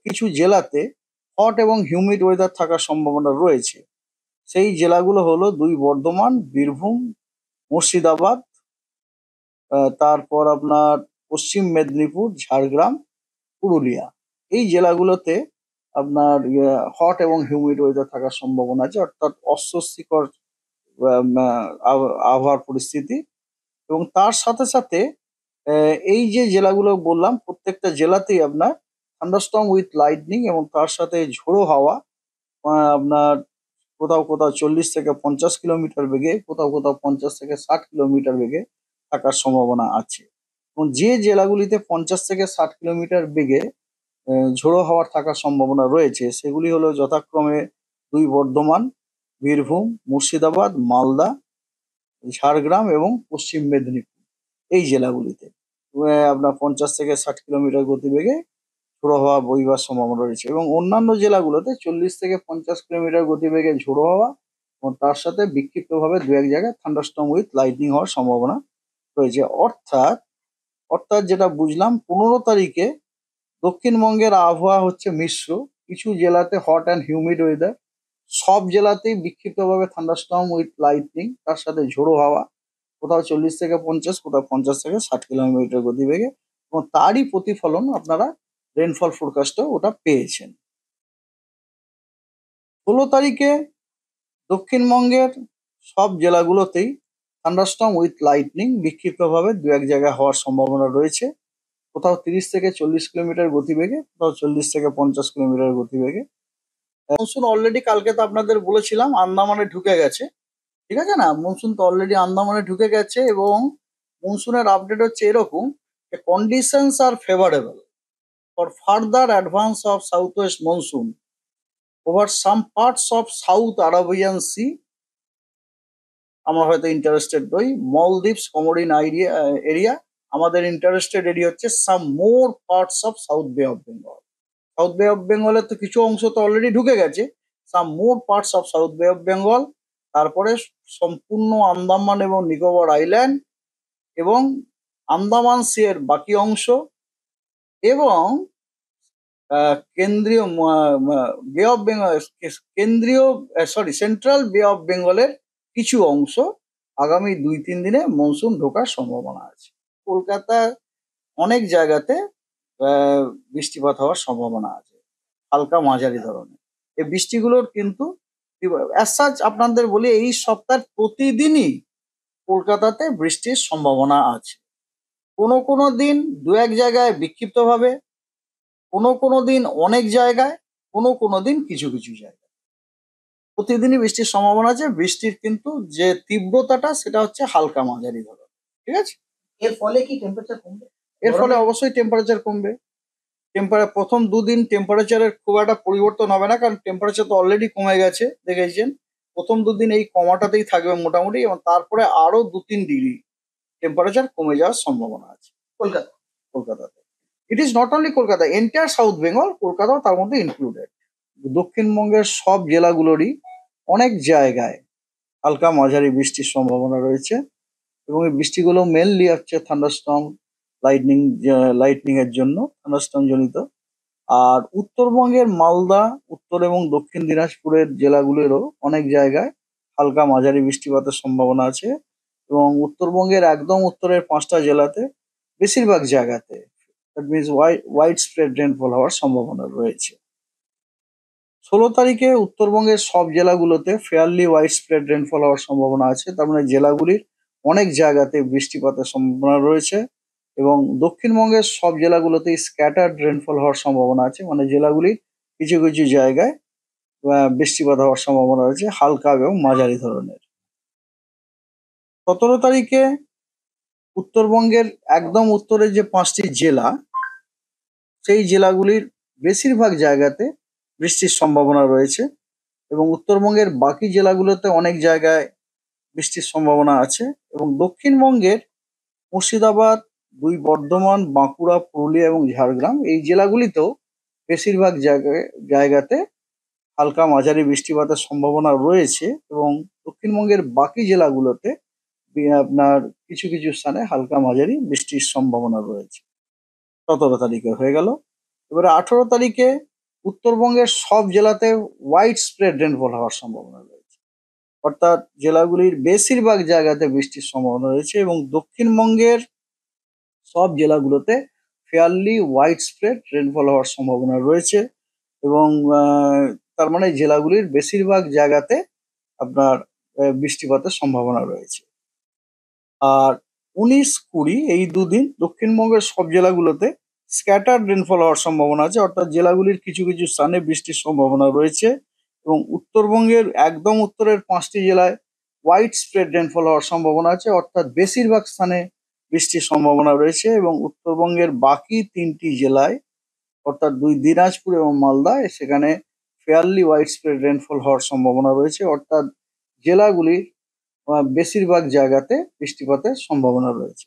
কিছু জেলাতে হট এবং হিউমিড ওয়েদার থাকার সম্ভাবনা রয়েছে। সেই জেলাগুলো হলো 2 বর্ধমান, বীরভূম, মুর্শিদাবাদ, তারপর আপনার পশ্চিম মেদিনীপুর, ঝাড়গ্রাম, পুরুলিয়া। এই জেলাগুলোতে আপনার হট এবং হিউমিড ওয়েদার থাকার সম্ভাবনা আছে, অর্থাৎ অস্বস্তিকর আবহাওয়ার পরিস্থিতি। এবং তার সাথে সাথে এই যে জেলাগুলো বললাম প্রত্যেকটা জেলাতেই আপনার থান্ডারস্টর্ম উইথ লাইটনিং এবং তার সাথে ঝোড়ো হাওয়া আপনার কোথাও কোথাও 40 থেকে 50 কিলোমিটার বেগে, কোথাও কোথাও 50 থেকে 60 কিলোমিটার বেগে থাকার সম্ভাবনা আছে। এবং যে জেলাগুলিতে 50 থেকে 60 কিলোমিটার বেগে ঝোড়ো হাওয়ার থাকার সম্ভাবনা রয়েছে সেগুলি হলো যথাক্রমে 2 বর্ধমান, বীরভূম, মুর্শিদাবাদ, মালদা, ঝাড়গ্রাম এবং পশ্চিম মেদিনীপুর। এই জেলাগুলিতে আপনার 50 থেকে 60 কিলোমিটার গতিবেগে ঝোড়ো হাওয়া বইবার সম্ভাবনা রয়েছে। এবং অন্যান্য জেলাগুলোতে 40 থেকে 50 কিলোমিটার গতিবেগে ঝোড়ো হাওয়া এবং তার সাথে বিক্ষিপ্তভাবে 2-1 জায়গায় থান্ডারস্টর্ম উইথ লাইটনিং হওয়ার সম্ভাবনা রয়েছে। অর্থাৎ অর্থাৎ যেটা বুঝলাম 15 তারিখে দক্ষিণবঙ্গের আবহাওয়া হচ্ছে মিশ্র। কিছু জেলাতে হট অ্যান্ড হিউমিড ওয়েদার, সব জেলাতেই বিক্ষিপ্তভাবে থান্ডারস্টর্ম উইথ লাইটনিং, তার সাথে ঝোড়ো হাওয়া, কোথাও 40 থেকে 50, কোথাও 50 থেকে 60 কিলোমিটার গতিবেগে। এবং তারই প্রতিফলন আপনারা রেনফল ফোরকাস্টেও ওটা পেয়েছেন। 16 তারিখে দক্ষিণবঙ্গের সব জেলাগুলোতেই থান্ডারস্টর্ম উইথ লাইটনিং বিক্ষিপ্তভাবে 2-1 জায়গায় হওয়ার সম্ভাবনা রয়েছে, কোথাও 30 থেকে 40 কিলোমিটার গতিবেগে, কোথাও 40 থেকে 50 কিলোমিটার গতিবেগে। মনসুন অলরেডি কালকে তো আপনাদের বলেছিলাম আন্দামানে ঢুকে গেছে, ঠিক আছে না? মনসুন তো অলরেডি আন্দামানে ঢুকে গেছে এবং মনসুনের আপডেট হচ্ছে এরকম যে conditions are favourable for further advance of south west monsoon over some parts of south Arabian sea. আমরা হয়তো ইন্টারেস্টেড নই। মলদ্বীপস, কমোডিন এরিয়া। আমাদের ইন্টারেস্টেড এরিয়া হচ্ছে some more parts of south Bay of Bengal. South Bay of বেঙ্গলের তো কিছু অংশ তো অলরেডি ঢুকে গেছে, some more parts of south Bay of Bengal. তারপরে সম্পূর্ণ আন্দামান এবং নিকোবর আইল্যান্ড এবং আন্দামান সি এর বাকি অংশ এবং কেন্দ্রীয় বে অফ বেঙ্গল, কেন্দ্রীয় সেন্ট্রাল বে অফ বেঙ্গলের কিছু অংশ আগামী 2-3 দিনে মনসুন ঢোকার সম্ভাবনা আছে। কলকাতার অনেক জায়গাতে বৃষ্টিপাত হওয়ার সম্ভাবনা আছে, হালকা মাঝারি ধরনের। এই বৃষ্টিগুলোর কিন্তু অ্যাজ সাচ আপনাদের বলি এই সপ্তাহের প্রতিদিনই কলকাতাতে বৃষ্টির সম্ভাবনা আছে। কোনো কোনো দিন 2-1 জায়গায় বিক্ষিপ্তভাবে, কোনো কোনো দিন অনেক জায়গায়, কোনো কোনো দিন কিছু কিছু জায়গায় প্রতিদিনই বৃষ্টির সম্ভাবনা আছে। বৃষ্টির কিন্তু যে তীব্রতাটা সেটা হচ্ছে হালকা মাঝারি ধরনের, ঠিক আছে? এর ফলে কি টেম্পারেচার কমবে? এর ফলে অবশ্যই টেম্পারেচার কমবে। প্রথম 2 দিন টেম্পারেচারের খুব একটা পরিবর্তন হবে না, কারণ টেম্পারেচার তো অলরেডি কমে গেছে দেখেছেন। প্রথম 2 দিন এই কমাটাতেই থাকবে মোটামুটি এবং তারপরে আরো 2-3 ডিগ্রি টেম্পারেচার কমে যাওয়ার সম্ভাবনা আছে কলকাতাতে। It is not only Kolkata, entire south Bengal, কলকাতাও তার মধ্যে ইনক্লুডেড। দক্ষিণবঙ্গের সব জেলাগুলোরই অনেক জায়গায় হালকা মাঝারি বৃষ্টির সম্ভাবনা রয়েছে এবং এই বৃষ্টিগুলো মেনলি হচ্ছে থান্ডারস্টর্ম লাইটনিং এর জন্য, থান্ডারস্টর্ম জনিত। আর উত্তরবঙ্গের মালদা, উত্তর এবং দক্ষিণ দিনাজপুরের জেলাগুলোরও অনেক জায়গায় হালকা মাঝারি বৃষ্টিপাতের সম্ভাবনা আছে এবং উত্তরবঙ্গের একদম উত্তরের 5টা জেলাতে বেশিরভাগ জায়গাতে that means wide spread rainfall হওয়ার সম্ভাবনা রয়েছে। 16 তারিখে উত্তরবঙ্গের সব জেলাগুলোতে ফেয়ারলি ওয়াইড স্প্রেড রেনফল হওয়ার সম্ভাবনা আছে, তার মানে জেলাগুলির অনেক জায়গাতে বৃষ্টিপাতের সম্ভাবনা রয়েছে এবং দক্ষিণবঙ্গের সব জেলাগুলোতেই স্ক্যাটার্ড রেনফল হওয়ার সম্ভাবনা আছে, মানে জেলাগুলির কিছু কিছু জায়গায় বৃষ্টিপাত হওয়ার সম্ভাবনা রয়েছে হালকা এবং মাঝারি ধরনের। 17 তারিখে উত্তরবঙ্গের একদম উত্তরের যে 5টি জেলা সেই জেলাগুলির বেশিরভাগ জায়গাতে বৃষ্টির সম্ভাবনা রয়েছে এবং উত্তরবঙ্গের বাকি জেলাগুলোতে অনেক জায়গায় বৃষ্টির সম্ভাবনা আছে এবং দক্ষিণবঙ্গের মুর্শিদাবাদ, 2 বর্ধমান, বাঁকুড়া, পুরুলিয়া এবং ঝাড়গ্রাম এই জেলাগুলিতেও বেশিরভাগ জায়গাতে হালকা মাঝারি বৃষ্টিপাতের সম্ভাবনা রয়েছে এবং দক্ষিণবঙ্গের বাকি জেলাগুলোতে আপনার কিছু কিছু স্থানে হালকা মাঝারি বৃষ্টির সম্ভাবনা রয়েছে। 17 তারিখে হয়ে গেল। এবারে 18 তারিখে উত্তরবঙ্গের সব জেলাতে ওয়াইড স্প্রেড রেনফল হওয়ার সম্ভাবনা রয়েছে, অর্থাৎ জেলাগুলির বেশিরভাগ জায়গাতে বৃষ্টির সম্ভাবনা রয়েছে, এবং দক্ষিণবঙ্গের সব জেলাগুলোতে ফেয়ারলি ওয়াইড স্প্রেড রেনফল হওয়ার সম্ভাবনা রয়েছে। এবং তার মানে জেলাগুলির বেশিরভাগ জায়গাতে আপনার বৃষ্টিপাতের সম্ভাবনা রয়েছে। আর 19-20 এই দুদিন দক্ষিণবঙ্গের সব জেলাগুলোতে স্ক্যাটার্ড রেনফল হওয়ার সম্ভাবনা আছে, অর্থাৎ জেলাগুলির কিছু কিছু স্থানে বৃষ্টির সম্ভাবনা রয়েছে। এবং উত্তরবঙ্গের একদম উত্তরের 5টি জেলায় ওয়াইড স্প্রেড রেনফল হওয়ার সম্ভাবনা আছে, অর্থাৎ বেশিরভাগ স্থানে বৃষ্টির সম্ভাবনা রয়েছে। এবং উত্তরবঙ্গের বাকি 3টি জেলায়, অর্থাৎ দিনাজপুর এবং মালদায়, সেখানে ফেয়ারলি ওয়াইড স্প্রেড রেনফল হওয়ার সম্ভাবনা রয়েছে, অর্থাৎ জেলাগুলির বেশিরভাগ জায়গাতে বৃষ্টিপাতের সম্ভাবনা রয়েছে।